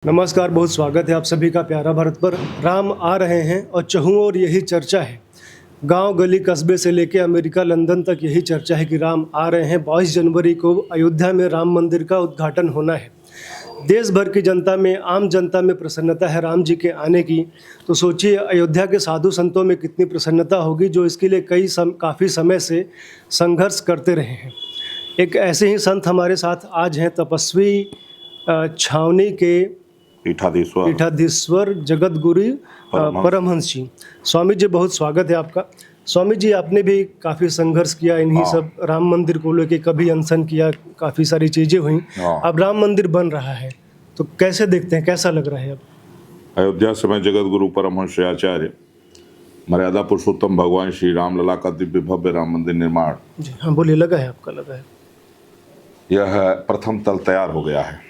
नमस्कार, बहुत स्वागत है आप सभी का प्यारा भारत पर। राम आ रहे हैं और चहुँ ओर यही चर्चा है। गांव गली कस्बे से लेके अमेरिका लंदन तक यही चर्चा है कि राम आ रहे हैं। 22 जनवरी को अयोध्या में राम मंदिर का उद्घाटन होना है। देश भर की जनता में, आम जनता में प्रसन्नता है राम जी के आने की। तो सोचिए अयोध्या के साधु संतों में कितनी प्रसन्नता होगी, जो इसके लिए काफ़ी समय से संघर्ष करते रहे हैं। एक ऐसे ही संत हमारे साथ आज हैं, तपस्वी छावनी के पीठाधीश्वर जगत गुरु परमहंस जी। स्वामी जी, बहुत स्वागत है आपका। स्वामी जी, आपने भी काफ़ी संघर्ष किया इन्हीं सब राम मंदिर को लेके, कभी अनशन किया, काफ़ी सारी चीज़ें हुई। अब राम मंदिर बन रहा है, तो कैसे देखते हैं, कैसा लग रहा है अब? अयोध्या समय जगत गुरु परमहंस आचार्य मर्यादा पुरुषोत्तम भगवान श्री राम लला का दिव्य भव्य राम मंदिर निर्माण जी हाँ, बोलिए। लगा है आपका? लगा है। यह प्रथम तल तैयार हो गया है।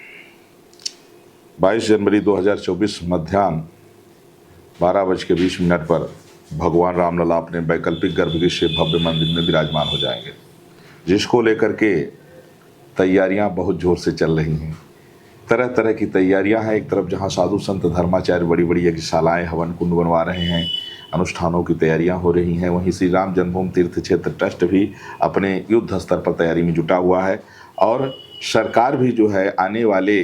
22 जनवरी 2024 मध्याह्न 12:20 पर भगवान रामलला अपने वैकल्पिक गर्भगृह से भव्य मंदिर में विराजमान हो जाएंगे, जिसको लेकर के तैयारियां बहुत जोर से चल रही हैं। तरह तरह की तैयारियां हैं। एक तरफ जहां साधु संत धर्माचार्य बड़ी बड़ी यज्ञशालाएं, हवन कुंड बनवा रहे हैं, अनुष्ठानों की तैयारियां हो रही हैं, वहीं श्री राम जन्मभूमि तीर्थ क्षेत्र ट्रस्ट भी अपने युद्ध स्तर पर तैयारी में जुटा हुआ है। और सरकार भी जो है, आने वाले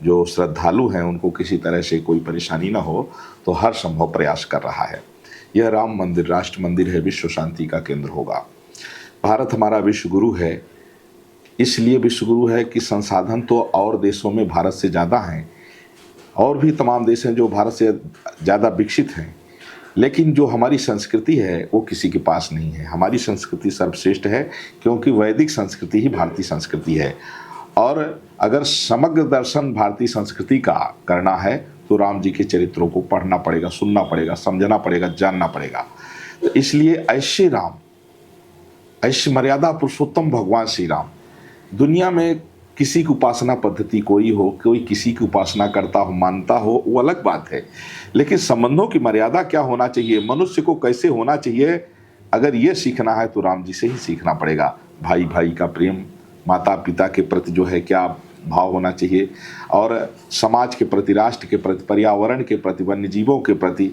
जो श्रद्धालु हैं उनको किसी तरह से कोई परेशानी ना हो, तो हर संभव प्रयास कर रहा है। यह राम मंदिर राष्ट्र मंदिर है, विश्व शांति का केंद्र होगा। भारत हमारा विश्व गुरु है। इसलिए विश्व गुरु है कि संसाधन तो और देशों में भारत से ज़्यादा हैं, और भी तमाम देश हैं जो भारत से ज़्यादा विकसित हैं, लेकिन जो हमारी संस्कृति है वो किसी के पास नहीं है। हमारी संस्कृति सर्वश्रेष्ठ है, क्योंकि वैदिक संस्कृति ही भारतीय संस्कृति है। और अगर समग्र दर्शन भारतीय संस्कृति का करना है तो राम जी के चरित्रों को पढ़ना पड़ेगा, सुनना पड़ेगा, समझना पड़ेगा, जानना पड़ेगा। तो इसलिए ऐसे राम, ऐसे मर्यादा पुरुषोत्तम भगवान श्री राम, दुनिया में किसी की उपासना पद्धति कोई हो, कोई किसी की उपासना करता हो, मानता हो, वो अलग बात है, लेकिन संबंधों की मर्यादा क्या होना चाहिए, मनुष्य को कैसे होना चाहिए, अगर ये सीखना है तो राम जी से ही सीखना पड़ेगा। भाई भाई का प्रेम, माता पिता के प्रति जो है क्या भाव होना चाहिए, और समाज के प्रति, राष्ट्र के प्रति, पर्यावरण के प्रति, वन्य जीवों के प्रति,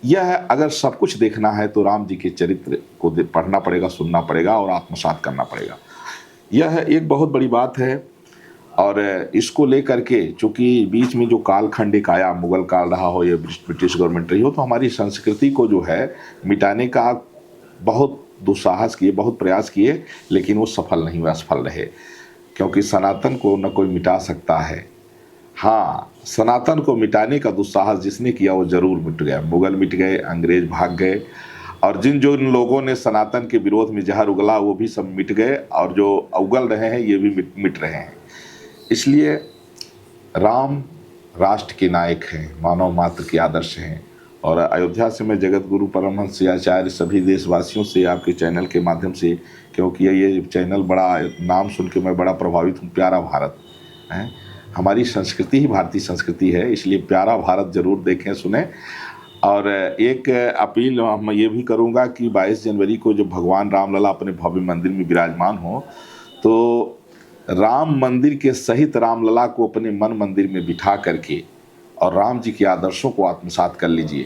यह अगर सब कुछ देखना है तो राम जी के चरित्र को पढ़ना पड़ेगा, सुनना पड़ेगा और आत्मसात करना पड़ेगा। यह एक बहुत बड़ी बात है। और इसको लेकर के, चूँकि बीच में जो कालखंड एक आया, मुगल काल रहा हो या ब्रिटिश गवर्नमेंट रही हो, तो हमारी संस्कृति को जो है मिटाने का बहुत दुस्साहस किए, बहुत प्रयास किए, लेकिन वो सफल नहीं हुआ, असफल रहे। क्योंकि सनातन को न कोई मिटा सकता है। हाँ, सनातन को मिटाने का दुस्साहस जिसने किया वो जरूर मिट गया। मुगल मिट गए, अंग्रेज भाग गए, और जिन लोगों ने सनातन के विरोध में जहर उगला वो भी सब मिट गए, और जो उगल रहे हैं ये भी मिट रहे हैं। इसलिए राम राष्ट्र के नायक हैं, मानव मात्र के आदर्श हैं। और अयोध्या से मैं जगत गुरु परमहंस आचार्य सभी देशवासियों से, आपके चैनल के माध्यम से, क्योंकि ये चैनल बड़ा, नाम सुन के मैं बड़ा प्रभावित हूँ, प्यारा भारत है। हमारी संस्कृति ही भारतीय संस्कृति है, इसलिए प्यारा भारत जरूर देखें, सुने। और एक अपील मैं ये भी करूँगा कि 22 जनवरी को जब भगवान रामलला अपने भव्य मंदिर में विराजमान हो, तो राम मंदिर के सहित रामलला को अपने मन मंदिर में बिठा करके और राम जी के आदर्शों को आत्मसात कर लीजिए।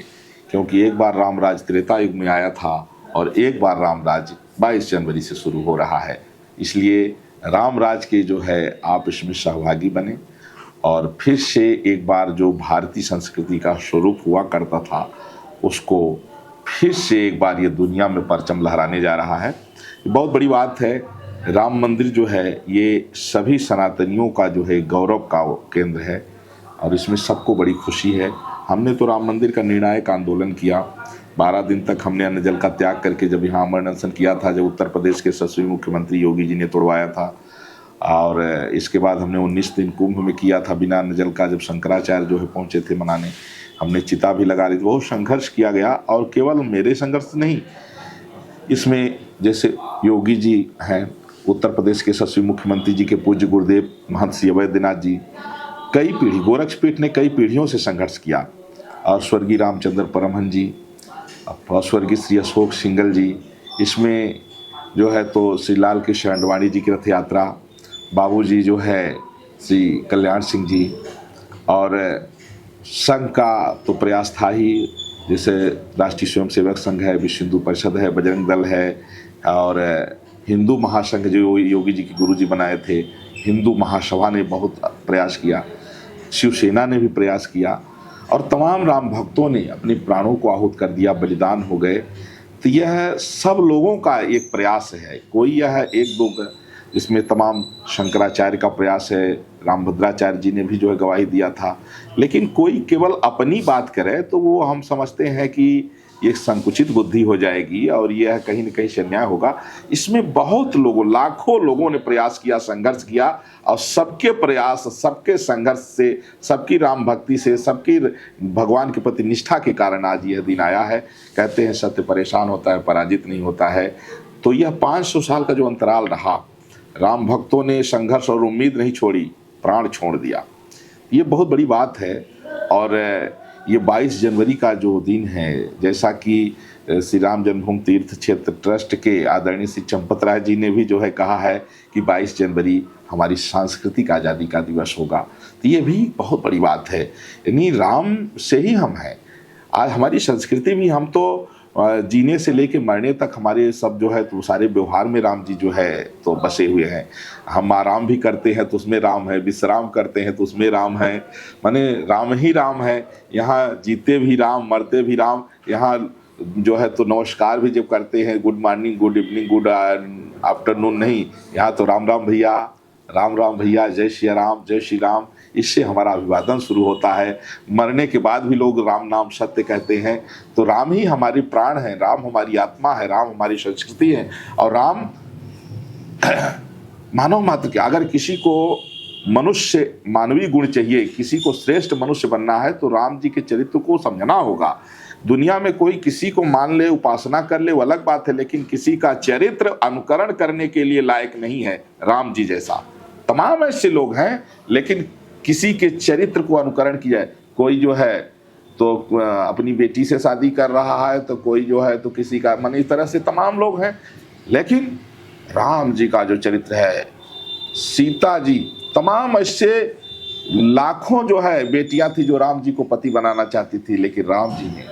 क्योंकि एक बार राम राज त्रेता युग में आया था, और एक बार राम राज 22 जनवरी से शुरू हो रहा है। इसलिए राम राज के जो है आप इसमें सहभागी बने, और फिर से एक बार जो भारतीय संस्कृति का स्वरूप हुआ करता था उसको फिर से एक बार ये दुनिया में परचम लहराने जा रहा है। बहुत बड़ी बात है। राम मंदिर जो है ये सभी सनातनियों का जो है गौरव का केंद्र है, और इसमें सबको बड़ी खुशी है। हमने तो राम मंदिर का निर्णायक आंदोलन किया। 12 दिन तक हमने अन्न जल का त्याग करके जब यहाँ अमर अनशन किया था, जब उत्तर प्रदेश के यशस्वी मुख्यमंत्री योगी जी ने तोड़वाया था। और इसके बाद हमने 19 दिन कुंभ में किया था बिना अन्न जल का, जब शंकराचार्य जो है पहुँचे थे मनाने। हमने चिता भी लगा ली थी, बहुत संघर्ष किया गया। और केवल मेरे संघर्ष नहीं, इसमें जैसे योगी जी हैं, उत्तर प्रदेश के यशस्वी मुख्यमंत्री जी के पूज्य गुरुदेव महंत श्री अवैधनाथ जी, कई पीढ़ी, गोरक्षपीठ ने कई पीढ़ियों से संघर्ष किया। और स्वर्गीय रामचंद्र परमहंस जी, स्वर्गीय श्री अशोक सिंगल जी, इसमें जो है तो श्री लाल कृष्ण आडवाणी जी की रथ यात्रा, बाबूजी जो है श्री कल्याण सिंह जी, और संघ का तो प्रयास था ही, जैसे राष्ट्रीय स्वयंसेवक संघ है, विश्व हिंदू परिषद है, बजरंग दल है, और हिंदू महासंघ जो योगी जी के गुरु जी बनाए थे, हिंदू महासभा ने बहुत प्रयास किया, शिवसेना ने भी प्रयास किया, और तमाम राम भक्तों ने अपने प्राणों को आहूत कर दिया, बलिदान हो गए। तो यह सब लोगों का एक प्रयास है, कोई यह एक दो, जिसमें तमाम शंकराचार्य का प्रयास है, रामभद्राचार्य जी ने भी जो है गवाही दिया था, लेकिन कोई केवल अपनी बात करे तो वो हम समझते हैं कि ये संकुचित बुद्धि हो जाएगी और यह कहीं न कहीं से अन्याय होगा। इसमें बहुत लोगों, लाखों लोगों ने प्रयास किया, संघर्ष किया, और सबके प्रयास, सबके संघर्ष से, सबकी राम भक्ति से, सबकी भगवान के प्रति निष्ठा के कारण आज यह दिन आया है। कहते हैं सत्य परेशान होता है, पराजित नहीं होता है। तो यह 500 साल का जो अंतराल रहा, राम भक्तों ने संघर्ष और उम्मीद नहीं छोड़ी, प्राण छोड़ दिया, ये बहुत बड़ी बात है। और ये 22 जनवरी का जो दिन है, जैसा कि श्री राम जन्मभूमि तीर्थ क्षेत्र ट्रस्ट के आदरणीय श्री चंपत राय जी ने भी जो है कहा है कि 22 जनवरी हमारी सांस्कृतिक आज़ादी का दिवस होगा, तो ये भी बहुत बड़ी बात है। यानी राम से ही हम हैं, आज हमारी संस्कृति भी, हम तो जीने से लेके मरने तक हमारे सब जो है तो सारे व्यवहार में राम जी जो है तो बसे हुए हैं। हम आराम भी करते हैं तो उसमें राम है, विश्राम करते हैं तो उसमें राम है, माने राम ही राम है। यहाँ जीते भी राम, मरते भी राम। यहाँ जो है तो नमस्कार भी जब करते हैं, good morning, good evening, good afternoon नहीं, यहाँ तो राम राम भैया, राम राम भैया, जय श्री राम, जय श्री राम, इससे हमारा अभिवादन शुरू होता है। मरने के बाद भी लोग राम नाम सत्य कहते हैं। तो राम ही हमारी प्राण है, राम हमारी आत्मा है, राम हमारी संस्कृति है। और राम मानव मात्र के, अगर किसी को मनुष्य, मानवीय गुण चाहिए, किसी को श्रेष्ठ मनुष्य बनना है तो राम जी के चरित्र को समझना होगा। दुनिया में कोई किसी को मान ले, उपासना कर ले, वो अलग बात है, लेकिन किसी का चरित्र अनुकरण करने के लिए लायक नहीं है राम जी जैसा। तमाम ऐसे लोग हैं, लेकिन किसी के चरित्र को अनुकरण किया है। कोई जो है तो अपनी बेटी से शादी कर रहा है, तो कोई जो है तो किसी का, माने इस तरह से तमाम लोग हैं। लेकिन राम जी का जो चरित्र है, सीता जी, तमाम ऐसे लाखों जो है बेटियां थी जो राम जी को पति बनाना चाहती थी, लेकिन राम जी ने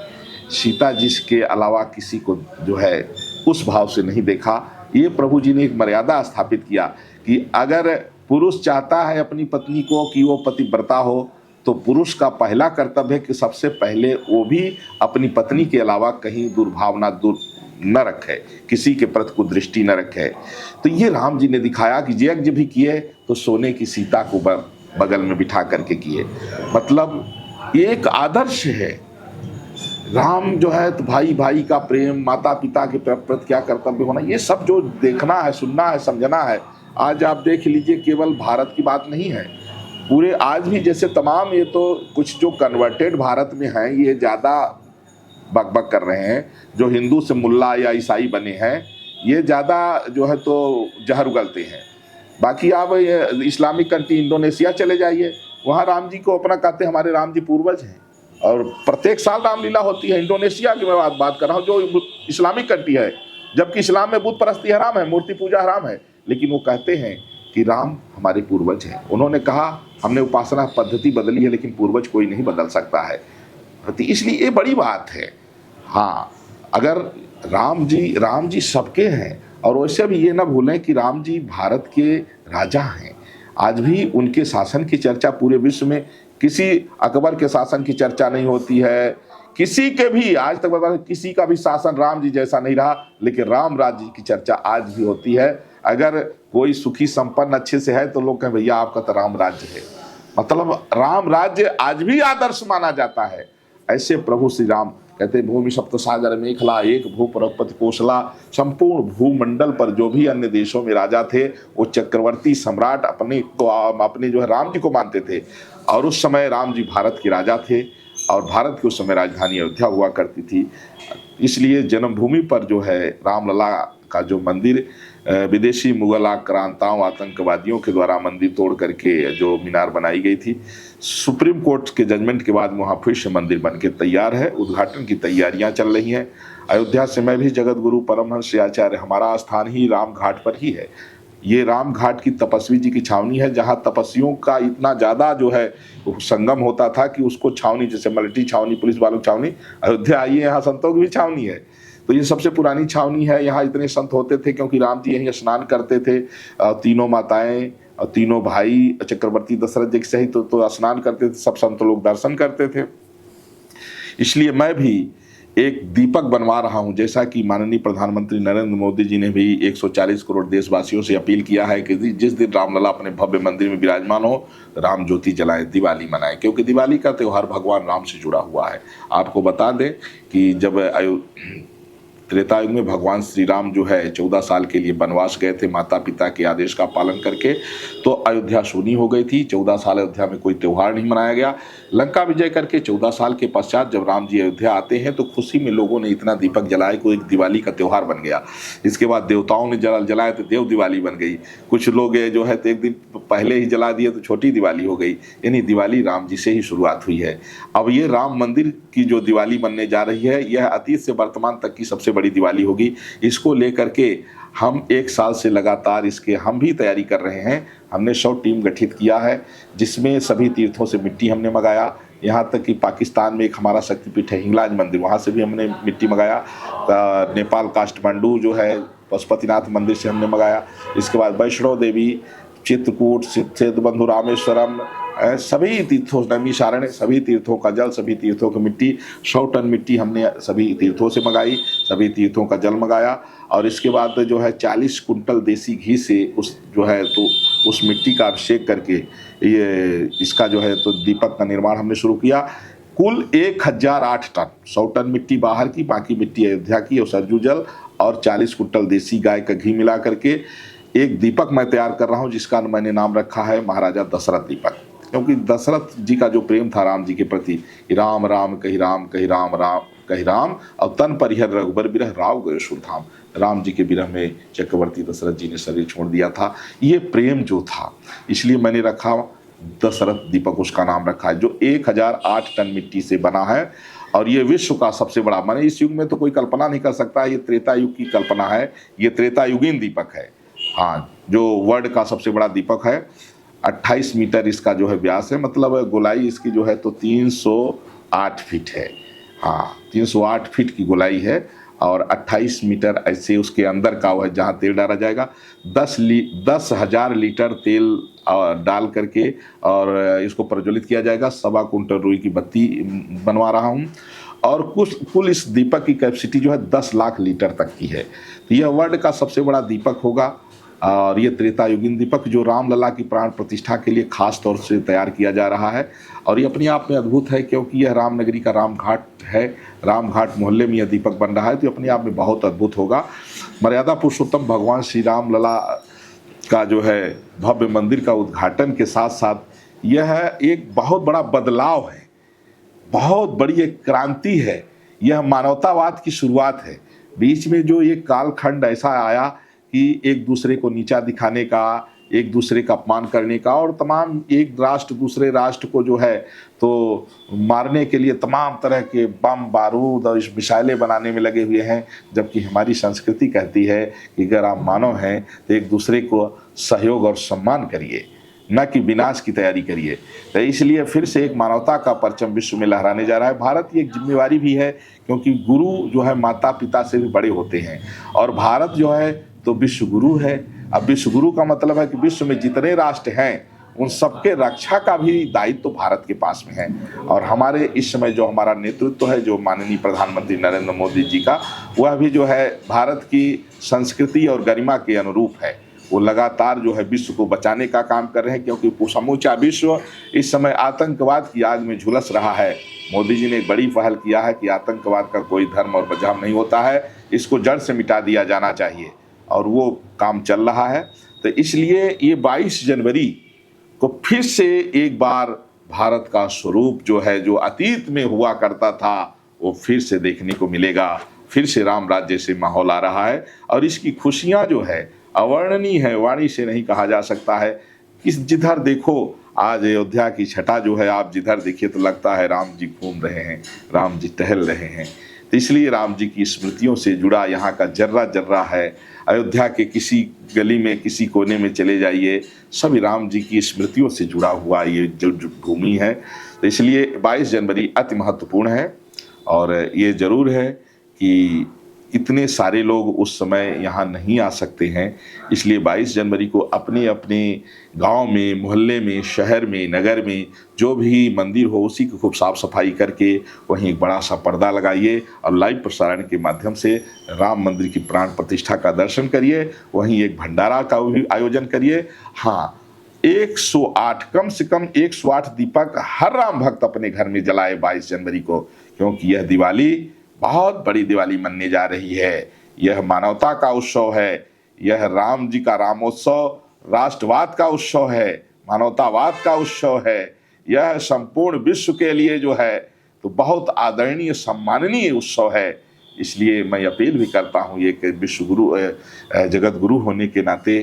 सीता जी के अलावा किसी को जो है उस भाव से नहीं देखा। ये प्रभु जी ने एक मर्यादा स्थापित किया कि अगर पुरुष चाहता है अपनी पत्नी को कि वो पतिव्रता हो, तो पुरुष का पहला कर्तव्य है कि सबसे पहले वो भी अपनी पत्नी के अलावा कहीं दुर्भावना न रखे, किसी के प्रति कुदृष्टि न रखे। तो ये राम जी ने दिखाया कि यज्ञ भी किए तो सोने की सीता को बगल में बिठा करके किए। मतलब एक आदर्श है। राम जो है तो भाई भाई का प्रेम, माता पिता के प्रति क्या कर्तव्य होना, ये सब जो देखना है, सुनना है, समझना है। आज आप देख लीजिए, केवल भारत की बात नहीं है, पूरे आज भी जैसे तमाम, ये तो कुछ जो कन्वर्टेड भारत में हैं, ये ज़्यादा बकबक कर रहे हैं। जो हिंदू से मुल्ला या ईसाई बने हैं, ये ज़्यादा जो है तो जहर उगलते हैं। बाकी आप इस्लामिक कंट्री इंडोनेशिया चले जाइए, वहाँ राम जी को अपना कहते हैं हमारे राम जी पूर्वज हैं, और प्रत्येक साल रामलीला होती है। इंडोनेशिया की मैं बात कर रहा हूँ, जो इस्लामिक कंट्री है, जबकि इस्लाम में बुत परस्ती हराम है, मूर्ति पूजा हराम है, लेकिन वो कहते हैं कि राम हमारे पूर्वज हैं। उन्होंने कहा हमने उपासना पद्धति बदली है, लेकिन पूर्वज कोई नहीं बदल सकता है। इसलिए ये बड़ी बात है। हाँ, अगर राम जी सबके हैं, और वैसे भी ये ना भूलें कि राम जी भारत के राजा हैं। आज भी उनके शासन की चर्चा पूरे विश्व में, किसी अकबर के शासन की चर्चा नहीं होती है, किसी के भी आज तक बता, किसी का भी शासन राम जी जैसा नहीं रहा, लेकिन राम राज्य की चर्चा आज भी होती है। अगर कोई सुखी संपन्न अच्छे से है तो लोग कहें भैया आपका तो राम राज्य है, मतलब राम राज्य आज भी आदर्श माना जाता है। ऐसे प्रभु श्री राम कहते भूमि सप्त सागर मेखला, एक भू परपति कोसला। संपूर्ण भूमंडल पर जो भी अन्य देशों में राजा थे, वो चक्रवर्ती सम्राट अपने जो है राम जी को मानते थे। और उस समय राम जी भारत के राजा थे, और भारत की उस समय राजधानी अयोध्या हुआ करती थी। इसलिए जन्मभूमि पर जो है रामलला का जो मंदिर, विदेशी मुगल आक्रांताओं, आतंकवादियों के द्वारा मंदिर तोड़ करके जो मीनार बनाई गई थी, सुप्रीम कोर्ट के जजमेंट के बाद वहाँ फिर से मंदिर बन के तैयार है। उद्घाटन की तैयारियां चल रही हैं। अयोध्या से मैं भी जगत गुरु परमहंस आचार्य, हमारा स्थान ही राम घाट पर ही है। ये राम घाट की तपस्वी जी की छावनी है, जहाँ तपस्वियों का इतना ज़्यादा जो है संगम होता था कि उसको छावनी, जैसे मल्टी छावनी, पुलिस वालों की छावनी, अयोध्या आइए यहाँ संतों की भी छावनी है। तो ये सबसे पुरानी छावनी है। यहाँ इतने संत होते थे क्योंकि राम जी यहीं स्नान करते थे। तीनों माताएं और तीनों भाई चक्रवर्ती दशरथ जी सहित तो स्नान करते थे, सब संत लोग दर्शन करते थे। इसलिए मैं भी एक दीपक बनवा रहा हूं, जैसा कि माननीय प्रधानमंत्री नरेंद्र मोदी जी ने भी 140 करोड़ देशवासियों से अपील किया है कि जिस दिन रामलला अपने भव्य मंदिर में विराजमान हो, राम ज्योति जलाएं, दिवाली मनाएं, क्योंकि दिवाली का त्यौहार भगवान राम से जुड़ा हुआ है। आपको बता दें कि जब त्रेता युग में भगवान श्री राम जो है 14 साल के लिए वनवास गए थे, माता पिता के आदेश का पालन करके, तो अयोध्या शून्य हो गई थी। 14 साल अयोध्या में कोई त्यौहार नहीं मनाया गया। लंका विजय करके 14 साल के पश्चात जब राम जी अयोध्या आते हैं तो खुशी में लोगों ने इतना दीपक जलाए कि एक दिवाली का त्यौहार बन गया। इसके बाद देवताओं ने जलाए तो देव दिवाली बन गई। कुछ लोग जो है तो एक दिन पहले ही जला दिए तो छोटी दिवाली हो गई। यानी दिवाली राम जी से ही शुरुआत हुई है। अब ये राम मंदिर की जो दिवाली बनने जा रही है, यह अतीत से वर्तमान तक की सबसे बड़ी दिवाली होगी। इसको लेकर के हम 1 साल से लगातार इसके हम भी तैयारी कर रहे हैं। हमने 100 टीम गठित किया है, जिसमें सभी तीर्थों से मिट्टी हमने मंगाया। यहाँ तक कि पाकिस्तान में एक हमारा शक्तिपीठ है हिंगलाज मंदिर, वहाँ से भी हमने मिट्टी मंगाया। नेपाल काठमांडू जो है पशुपतिनाथ मंदिर से हमने मंगाया। इसके बाद वैष्णो देवी, चित्रकूट, सेतुबंधु, रामेश्वरम, सभी तीर्थों, नैमिषारण्य, सभी तीर्थों का जल, सभी तीर्थों की मिट्टी, 100 टन मिट्टी हमने सभी तीर्थों से मंगाई, सभी तीर्थों का जल मंगाया। और इसके बाद जो है 40 कुंटल देसी घी से उस जो है तो उस मिट्टी का अभिषेक करके ये इसका जो है तो दीपक का निर्माण हमने शुरू किया। कुल 1008 टन, 100 टन मिट्टी बाहर की, बाकी मिट्टी अयोध्या की और सरजू जल और 40 कुंटल देसी गाय का घी मिला करके एक दीपक मैं तैयार कर रहा हूँ, जिसका मैंने नाम रखा है महाराजा दशरथ दीपक। क्योंकि दशरथ जी का जो प्रेम था राम जी के प्रति, राम राम कही राम, कही राम राम कही राम, और तन परिहर रघुबर बिरह राव गयो सुरधाम। राम जी के विरह में चक्रवर्ती दशरथ जी ने शरीर छोड़ दिया था। ये प्रेम जो था, इसलिए मैंने रखा दशरथ दीपक, उसका नाम रखा है, जो 1008 टन मिट्टी से बना है। और ये विश्व का सबसे बड़ा, माने इस युग में तो कोई कल्पना नहीं कर सकता, ये त्रेता युग की कल्पना है। ये त्रेता युगीन दीपक है। हाँ, जो वर्ल्ड का सबसे बड़ा दीपक है। 28 मीटर इसका जो है व्यास है, मतलब गोलाई इसकी जो है तो 308 फीट है। हाँ, 308 फीट की गोलाई है और 28 मीटर ऐसे उसके अंदर का वो है, जहाँ तेल डाला जाएगा। 10,000 लीटर तेल डाल करके और इसको प्रज्वलित किया जाएगा। 1.25 कुंटल रुई की बत्ती बनवा रहा हूँ। और कुल इस दीपक की कैपेसिटी जो है 10 लाख लीटर तक की है। तो यह वर्ल्ड का सबसे बड़ा दीपक होगा। और ये त्रेता युगीन दीपक जो रामलला की प्राण प्रतिष्ठा के लिए खास तौर से तैयार किया जा रहा है। और ये अपने आप में अद्भुत है, क्योंकि यह रामनगरी का राम घाट है। राम घाट मोहल्ले में यह दीपक बन रहा है, तो अपने आप में बहुत अद्भुत होगा। मर्यादा पुरुषोत्तम भगवान श्री रामलला का जो है भव्य मंदिर का उद्घाटन के साथ साथ यह एक बहुत बड़ा बदलाव है, बहुत बड़ी एक क्रांति है। यह मानवतावाद की शुरुआत है। बीच में जो ये कालखंड ऐसा आया कि एक दूसरे को नीचा दिखाने का, एक दूसरे का अपमान करने का, और तमाम एक राष्ट्र दूसरे राष्ट्र को जो है तो मारने के लिए तमाम तरह के बम बारूद और मिसाइलें बनाने में लगे हुए हैं। जबकि हमारी संस्कृति कहती है कि अगर आप मानव हैं तो एक दूसरे को सहयोग और सम्मान करिए, न कि विनाश की तैयारी करिए। तो इसलिए फिर से एक मानवता का परचम विश्व में लहराने जा रहा है। भारत की एक जिम्मेवारी भी है, क्योंकि गुरु जो है माता पिता से भी बड़े होते हैं, और भारत जो है तो विश्व गुरु है। अब विश्व गुरु का मतलब है कि विश्व में जितने राष्ट्र हैं उन सबके रक्षा का भी दायित्व तो भारत के पास में है। और हमारे इस समय जो हमारा नेतृत्व है, जो माननीय प्रधानमंत्री नरेंद्र मोदी जी का, वह भी जो है भारत की संस्कृति और गरिमा के अनुरूप है। वो लगातार जो है विश्व को बचाने का काम कर रहे हैं, क्योंकि समूचा विश्व इस समय आतंकवाद की आग में झुलस रहा है। मोदी जी ने एक बड़ी पहल किया है कि आतंकवाद का कोई धर्म और मजहब नहीं होता है, इसको जड़ से मिटा दिया जाना चाहिए, और वो काम चल रहा है। तो इसलिए ये 22 जनवरी को फिर से एक बार भारत का स्वरूप जो है, जो अतीत में हुआ करता था, वो फिर से देखने को मिलेगा। फिर से राम राज्य से माहौल आ रहा है, और इसकी खुशियाँ जो है अवर्णनीय है, वाणी से नहीं कहा जा सकता है। किस जिधर देखो आज अयोध्या की छटा जो है, आप जिधर देखिए तो लगता है राम जी घूम रहे हैं, राम जी टहल रहे हैं। इसलिए राम जी की स्मृतियों से जुड़ा यहाँ का जर्रा जर्रा है। अयोध्या के किसी गली में, किसी कोने में चले जाइए, सभी राम जी की स्मृतियों से जुड़ा हुआ ये जो भूमि है। तो इसलिए 22 जनवरी अति महत्वपूर्ण है। और ये ज़रूर है कि इतने सारे लोग उस समय यहाँ नहीं आ सकते हैं, इसलिए 22 जनवरी को अपने अपने गांव में, मोहल्ले में, शहर में, नगर में जो भी मंदिर हो उसी की खूब साफ सफाई करके वहीं एक बड़ा सा पर्दा लगाइए और लाइव प्रसारण के माध्यम से राम मंदिर की प्राण प्रतिष्ठा का दर्शन करिए। वहीं एक भंडारा का भी आयोजन करिए। हाँ, 108, कम से कम 108 दीपक हर राम भक्त अपने घर में जलाए 22 जनवरी को, क्योंकि यह दिवाली बहुत बड़ी दिवाली मनने जा रही है। यह मानवता का उत्सव है, यह राम जी का रामोत्सव राष्ट्रवाद का उत्सव है, मानवतावाद का उत्सव है। यह संपूर्ण विश्व के लिए जो है तो बहुत आदरणीय सम्माननीय उत्सव है। इसलिए मैं अपील भी करता हूँ एक विश्व गुरु, जगत गुरु होने के नाते,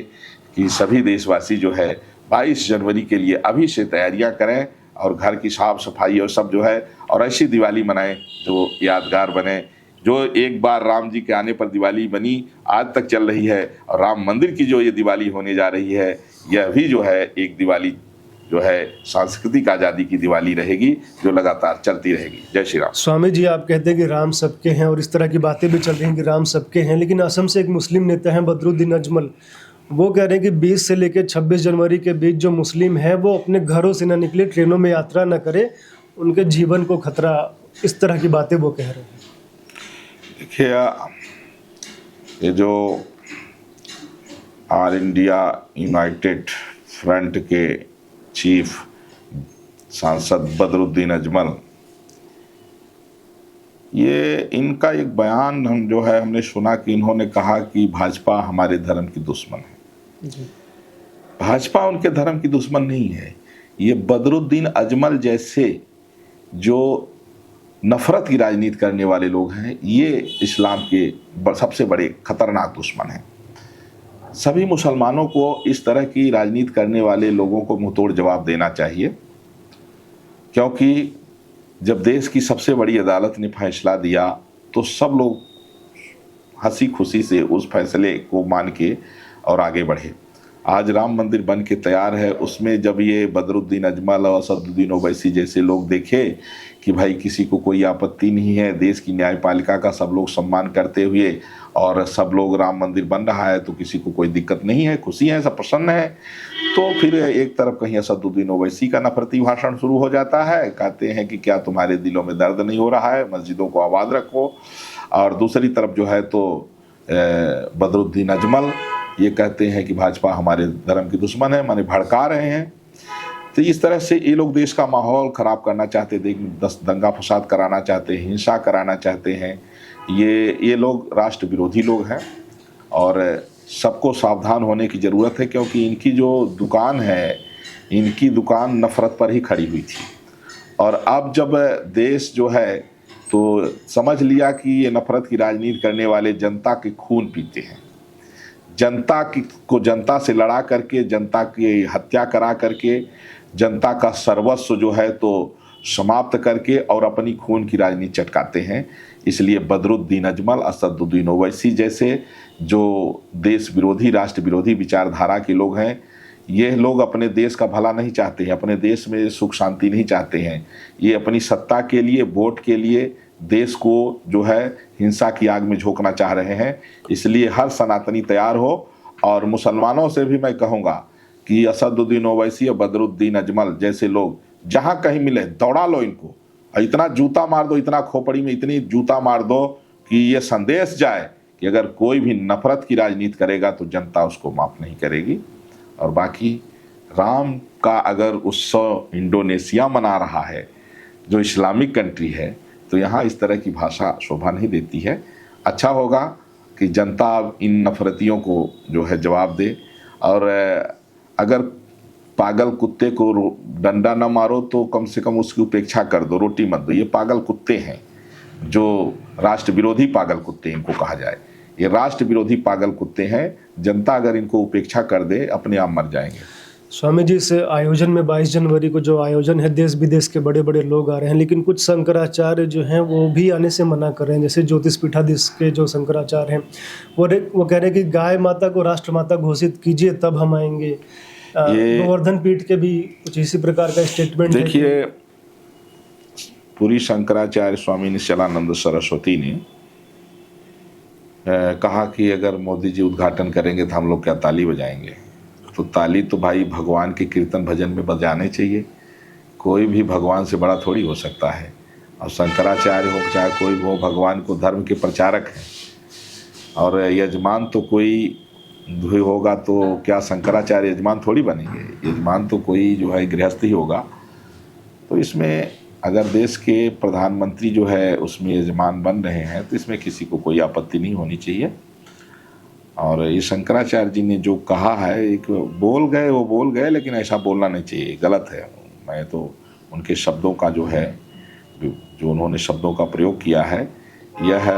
कि सभी देशवासी जो है 22 जनवरी के लिए अभी से तैयारियां करें और घर की साफ सफाई और सब जो है, और ऐसी दिवाली मनाएं जो यादगार बने। जो एक बार राम जी के आने पर दिवाली बनी, आज तक चल रही है, और राम मंदिर की जो ये दिवाली होने जा रही है, यह भी जो है एक दिवाली जो है सांस्कृतिक आज़ादी की दिवाली रहेगी, जो लगातार चलती रहेगी। जय श्री राम। स्वामी जी, आप कहते हैं कि राम सबके हैं और इस तरह की बातें भी चल रही हैं कि राम सबके हैं, लेकिन असम से एक मुस्लिम नेता हैं बदरुद्दीन अजमल, वो कह रहे हैं कि 20 से लेकर 26 जनवरी के बीच जो मुस्लिम है वो अपने घरों से ना निकले, ट्रेनों में यात्रा ना करे, उनके जीवन को खतरा, इस तरह की बातें वो कह रहे हैं। देखिए, ये जो ऑल इंडिया यूनाइटेड फ्रंट के चीफ सांसद बदरुद्दीन अजमल, ये इनका एक बयान हम जो है हमने सुना कि इन्होंने कहा कि भाजपा हमारे धर्म की दुश्मन है। भाजपा उनके धर्म की दुश्मन नहीं है। ये बदरुद्दीन अजमल जैसे जो नफरत की राजनीति करने वाले लोग हैं, ये इस्लाम के सबसे बड़े खतरनाक दुश्मन हैं। सभी मुसलमानों को इस तरह की राजनीति करने वाले लोगों को मुंहतोड़ जवाब देना चाहिए, क्योंकि जब देश की सबसे बड़ी अदालत ने फैसला दिया तो सब लोग हंसी खुशी से उस फैसले को मान के और आगे बढ़े। आज राम मंदिर बन के तैयार है, उसमें जब ये बदरुद्दीन अजमल और असदुद्दीन ओवैसी जैसे लोग देखे कि भाई किसी को कोई आपत्ति नहीं है, देश की न्यायपालिका का सब लोग सम्मान करते हुए और सब लोग राम मंदिर बन रहा है तो किसी को कोई दिक्कत नहीं है, खुशी है, सब प्रसन्न है, तो फिर एक तरफ कहीं असदुद्दीन ओवैसी का नफरती भाषण शुरू हो जाता है। कहते हैं कि क्या तुम्हारे दिलों में दर्द नहीं हो रहा है, मस्जिदों को आबाद रखो। और दूसरी तरफ जो है तो बदरुद्दीन अजमल ये कहते हैं कि भाजपा हमारे धर्म की दुश्मन है, माने भड़का रहे हैं। तो इस तरह से ये लोग देश का माहौल ख़राब करना चाहते, दंगा फसाद कराना चाहते हैं, हिंसा कराना चाहते हैं। ये लोग राष्ट्र विरोधी लोग हैं और सबको सावधान होने की ज़रूरत है, क्योंकि इनकी जो दुकान है, इनकी दुकान नफ़रत पर ही खड़ी हुई थी। और अब जब देश जो है तो समझ लिया कि ये नफ़रत की राजनीति करने वाले जनता के खून पीते हैं, जनता को जनता से लड़ा करके, जनता की हत्या करा करके, जनता का सर्वस्व जो है तो समाप्त करके और अपनी खून की राजनीति चटकाते हैं। इसलिए बदरुद्दीन अजमल, असदुद्दीन ओवैसी जैसे जो देश विरोधी, राष्ट्र विरोधी विचारधारा के लोग हैं, ये लोग अपने देश का भला नहीं चाहते हैं, अपने देश में सुख शांति नहीं चाहते हैं। ये अपनी सत्ता के लिए, वोट के लिए देश को जो है हिंसा की आग में झोंकना चाह रहे हैं। इसलिए हर सनातनी तैयार हो। और मुसलमानों से भी मैं कहूँगा कि असदुद्दीन ओवैसी और बदरुद्दीन अजमल जैसे लोग जहाँ कहीं मिले दौड़ा लो इनको, इतना जूता मार दो, इतना खोपड़ी में इतनी जूता मार दो कि ये संदेश जाए कि अगर कोई भी नफरत की राजनीति करेगा तो जनता उसको माफ़ नहीं करेगी। और बाकी राम का अगर उत्सव इंडोनेशिया मना रहा है, जो इस्लामिक कंट्री है, तो यहाँ इस तरह की भाषा शोभा नहीं देती है। अच्छा होगा कि जनता इन नफरतियों को जो है जवाब दे। और अगर पागल कुत्ते को डंडा न मारो तो कम से कम उसकी उपेक्षा कर दो, रोटी मत दो। ये पागल कुत्ते हैं, जो राष्ट्र विरोधी पागल कुत्ते इनको कहा जाए, ये राष्ट्र विरोधी पागल कुत्ते हैं। जनता अगर इनको उपेक्षा कर दे, अपने आप मर जाएंगे। स्वामी जी, इस आयोजन में 22 जनवरी को जो आयोजन है, देश विदेश के बड़े बड़े लोग आ रहे हैं, लेकिन कुछ शंकराचार्य जो हैं वो भी आने से मना कर रहे हैं। जैसे ज्योतिष पीठाधीश के जो शंकराचार्य हैं वो कह रहे हैं कि गाय माता को राष्ट्र माता घोषित कीजिए तब हम आएंगे। गोवर्धन पीठ के भी कुछ इसी प्रकार का स्टेटमेंट है। देखिए, पूरी शंकराचार्य स्वामी निश्चलानंद सरस्वती ने कहा कि अगर मोदी जी उद्घाटन करेंगे तो हम लोग क्या ताली बजाएंगे? तो ताली तो भाई भगवान के कीर्तन भजन में बजाने चाहिए। कोई भी भगवान से बड़ा थोड़ी हो सकता है। और शंकराचार्य हो चाहे कोई भी हो, भगवान को धर्म के प्रचारक हैं। और यजमान तो कोई भी होगा तो क्या शंकराचार्य यजमान थोड़ी बनेंगे? यजमान तो कोई जो है गृहस्थ ही होगा। तो इसमें अगर देश के प्रधानमंत्री जो है उसमें यजमान बन रहे हैं तो इसमें किसी को कोई आपत्ति नहीं होनी चाहिए। और ये शंकराचार्य जी ने जो कहा है, एक बोल गए, लेकिन ऐसा बोलना नहीं चाहिए, गलत है। मैं तो उनके शब्दों का जो है, जो उन्होंने शब्दों का प्रयोग किया है, यह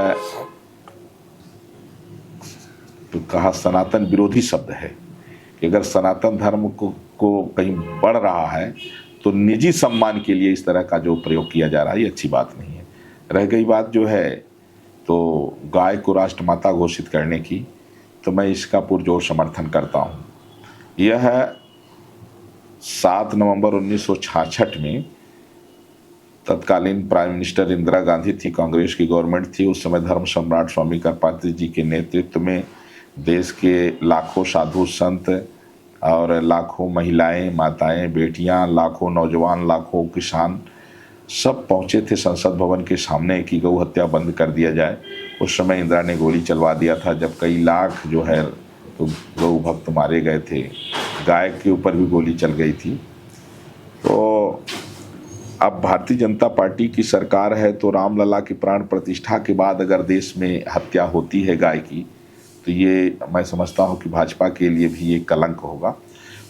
तो कहा सनातन विरोधी शब्द है कि अगर सनातन धर्म को कहीं बढ़ रहा है तो निजी सम्मान के लिए इस तरह का जो प्रयोग किया जा रहा है ये अच्छी बात नहीं है। रह गई बात जो है तो गाय को राष्ट्रमाता घोषित करने की, तो मैं इसका पुरजोर समर्थन करता हूँ। यह 7 नवंबर 1966 में तत्कालीन प्राइम मिनिस्टर इंदिरा गांधी थी, कांग्रेस की गवर्नमेंट थी। उस समय धर्म सम्राट स्वामी करपात्री जी के नेतृत्व में देश के लाखों साधु संत और लाखों महिलाएं, माताएं, बेटियां, लाखों नौजवान, लाखों किसान सब पहुंचे थे संसद भवन के सामने कि गौ हत्या बंद कर दिया जाए। उस समय इंदिरा ने गोली चलवा दिया था जब कई लाख जो है तो गौ भक्त मारे गए थे। गाय के ऊपर भी गोली चल गई थी। तो अब भारतीय जनता पार्टी की सरकार है तो रामलला की प्राण प्रतिष्ठा के बाद अगर देश में हत्या होती है गाय की, तो ये मैं समझता हूँ कि भाजपा के लिए भी ये कलंक होगा।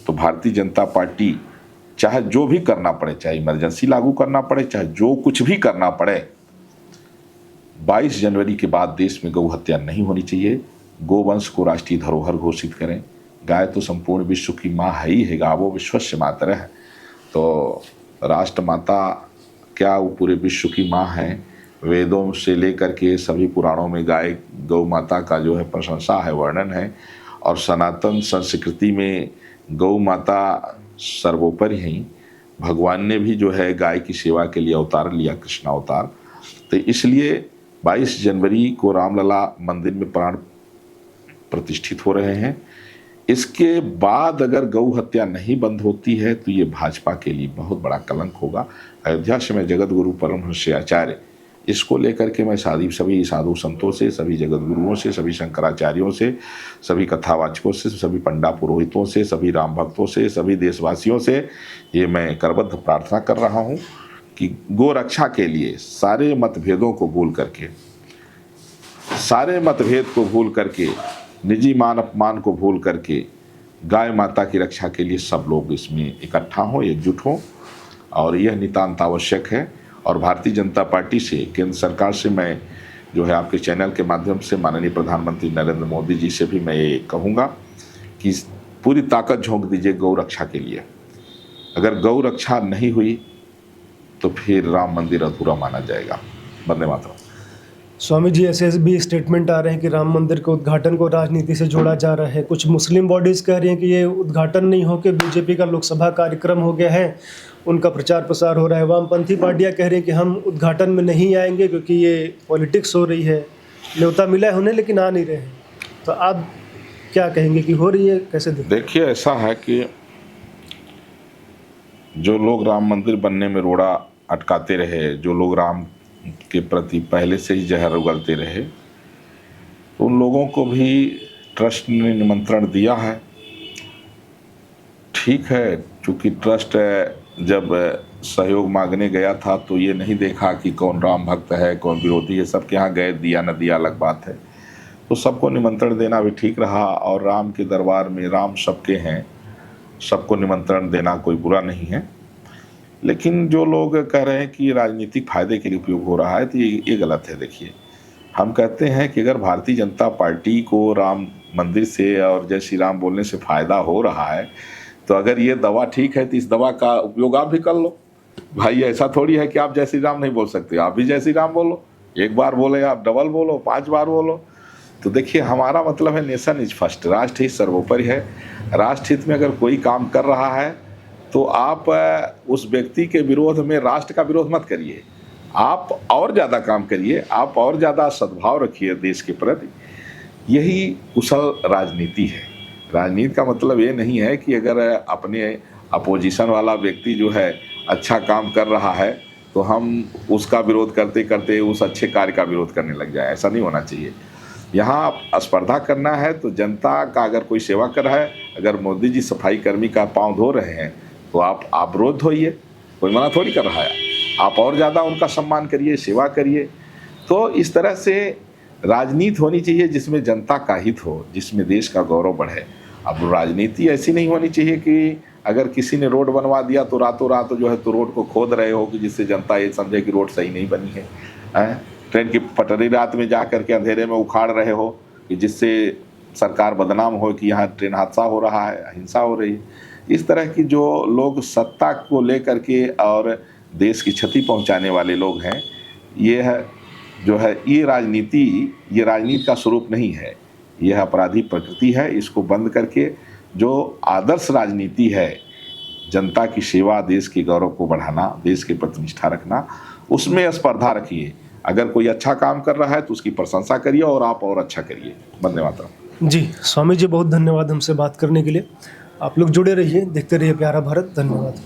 तो भारतीय जनता पार्टी चाहे जो भी करना पड़े, चाहे इमरजेंसी लागू करना पड़े, चाहे जो कुछ भी करना पड़े, 22 जनवरी के बाद देश में गौ हत्या नहीं होनी चाहिए। गोवंश को राष्ट्रीय धरोहर घोषित करें। गाय तो संपूर्ण विश्व की माँ है ही है, गावो विश्वस्य मातरः है। तो राष्ट्रमाता क्या, वो पूरे विश्व की माँ है। वेदों से लेकर के सभी पुराणों में गाय गौ माता का जो है प्रशंसा है, वर्णन है। और सनातन संस्कृति में गौ माता सर्वोपरि हैं। भगवान ने भी जो है गाय की सेवा के लिए अवतार लिया, कृष्ण अवतार। तो इसलिए 22 जनवरी को रामलला मंदिर में प्राण प्रतिष्ठित हो रहे हैं। इसके बाद अगर गौ हत्या नहीं बंद होती है तो ये भाजपा के लिए बहुत बड़ा कलंक होगा। अयोध्या से मैं जगत गुरु परमहंस आचार्य, इसको लेकर के मैं सभी साधु संतों से, सभी जगत गुरुओं से, सभी शंकराचार्यों से, सभी कथावाचकों से, सभी पंडा पुरोहितों से, सभी राम भक्तों से, सभी देशवासियों से ये मैं करबद्ध प्रार्थना कर रहा हूँ कि गो रक्षा के लिए सारे मतभेदों को भूल करके, सारे मतभेद को भूल करके, निजी मान अपमान को भूल करके गाय माता की रक्षा के लिए सब लोग इसमें इकट्ठा हों, एकजुट हों। और यह नितांत आवश्यक है। और भारतीय जनता पार्टी से, केंद्र सरकार से मैं जो है आपके चैनल के माध्यम से माननीय प्रधानमंत्री नरेंद्र मोदी जी से भी मैं ये कहूँगा कि पूरी ताकत झोंक दीजिए गौ रक्षा के लिए। अगर गौ रक्षा नहीं हुई तो फिर राम मंदिर अधूरा माना जाएगा। वंदे मातरम। स्वामी जी, ऐसे भी स्टेटमेंट आ रहे हैं कि राम मंदिर के उद्घाटन को राजनीति से जोड़ा जा रहा है। कुछ मुस्लिम बॉडीज़ कह रही हैं कि ये उद्घाटन नहीं होकर बीजेपी का लोकसभा कार्यक्रम हो गया है, उनका प्रचार प्रसार हो रहा है। वामपंथी पार्टियां कह रही हैं कि हम उद्घाटन में नहीं आएंगे क्योंकि ये पॉलिटिक्स हो रही है। न्योता मिला है उन्हें लेकिन आ नहीं रहे हैं। तो आप क्या कहेंगे कि हो रही है, कैसे देखिए, ऐसा है कि जो लोग राम मंदिर बनने में रोड़ा अटकाते रहे, जो लोग राम के प्रति पहले से ही जहर उगलते रहे, तो उन लोगों को भी ट्रस्ट ने निमंत्रण दिया है। ठीक है, चूँकि ट्रस्ट जब सहयोग मांगने गया था तो ये नहीं देखा कि कौन राम भक्त है, कौन विरोधी है। सबके यहाँ गए, दिया न दिया अलग बात है। तो सबको निमंत्रण देना भी ठीक रहा। और राम के दरबार में राम सबके हैं, सबको निमंत्रण देना कोई बुरा नहीं है। लेकिन जो लोग कह रहे हैं कि राजनीतिक फायदे के लिए उपयोग हो रहा है, तो ये गलत है। देखिए, हम कहते हैं कि अगर भारतीय जनता पार्टी को राम मंदिर से और जय श्री राम बोलने से फ़ायदा हो रहा है तो अगर ये दवा ठीक है तो इस दवा का उपयोग आप भी कर लो। भाई ऐसा थोड़ी है कि आप जय श्री राम नहीं बोल सकते, आप भी जय श्री राम बोलो। एक बार बोले आप डबल बोलो, 5 बार बोलो। तो देखिए हमारा मतलब है नेशन इज फर्स्ट, राष्ट्र हित सर्वोपरि है। राष्ट्र हित में अगर कोई काम कर रहा है तो आप उस व्यक्ति के विरोध में राष्ट्र का विरोध मत करिए, आप और ज़्यादा काम करिए, आप और ज़्यादा सद्भाव रखिए देश के प्रति। यही कुशल राजनीति है। राजनीति का मतलब ये नहीं है कि अगर अपने अपोजिशन वाला व्यक्ति जो है अच्छा काम कर रहा है तो हम उसका विरोध करते करते उस अच्छे कार्य का विरोध करने लग जाए, ऐसा नहीं होना चाहिए। यहाँ स्पर्धा करना है तो जनता का अगर कोई सेवा कर रहा है, अगर मोदी जी सफाई कर्मी का पाँव धो रहे हैं तो आप रोज धोइए, कोई मना थोड़ी कर रहा है। आप और ज़्यादा उनका सम्मान करिए, सेवा करिए। तो इस तरह से राजनीति होनी चाहिए जिसमें जनता का हित हो, जिसमें देश का गौरव बढ़े। अब राजनीति ऐसी नहीं होनी चाहिए कि अगर किसी ने रोड बनवा दिया तो रातों रात जो है तो रोड को खोद रहे हो कि जिससे जनता ये समझे कि रोड सही नहीं बनी है। ट्रेन की पटरी रात में जा करके अंधेरे में उखाड़ रहे हो कि जिससे सरकार बदनाम हो कि यहाँ ट्रेन हादसा हो रहा है, हिंसा हो रही है। इस तरह की जो लोग सत्ता को लेकर के और देश की क्षति पहुँचाने वाले लोग हैं, ये है जो है ये राजनीति का स्वरूप नहीं है, यह अपराधी प्रकृति है। इसको बंद करके जो आदर्श राजनीति है, जनता की सेवा, देश के गौरव को बढ़ाना, देश के प्रति निष्ठा रखना, उसमें स्पर्धा रखिए। अगर कोई अच्छा काम कर रहा है तो उसकी प्रशंसा करिए और आप और अच्छा करिए। वंदे मातरम। जी स्वामी जी, बहुत धन्यवाद हमसे बात करने के लिए। आप लोग जुड़े रहिए, देखते रहिए प्यारा भारत। धन्यवाद।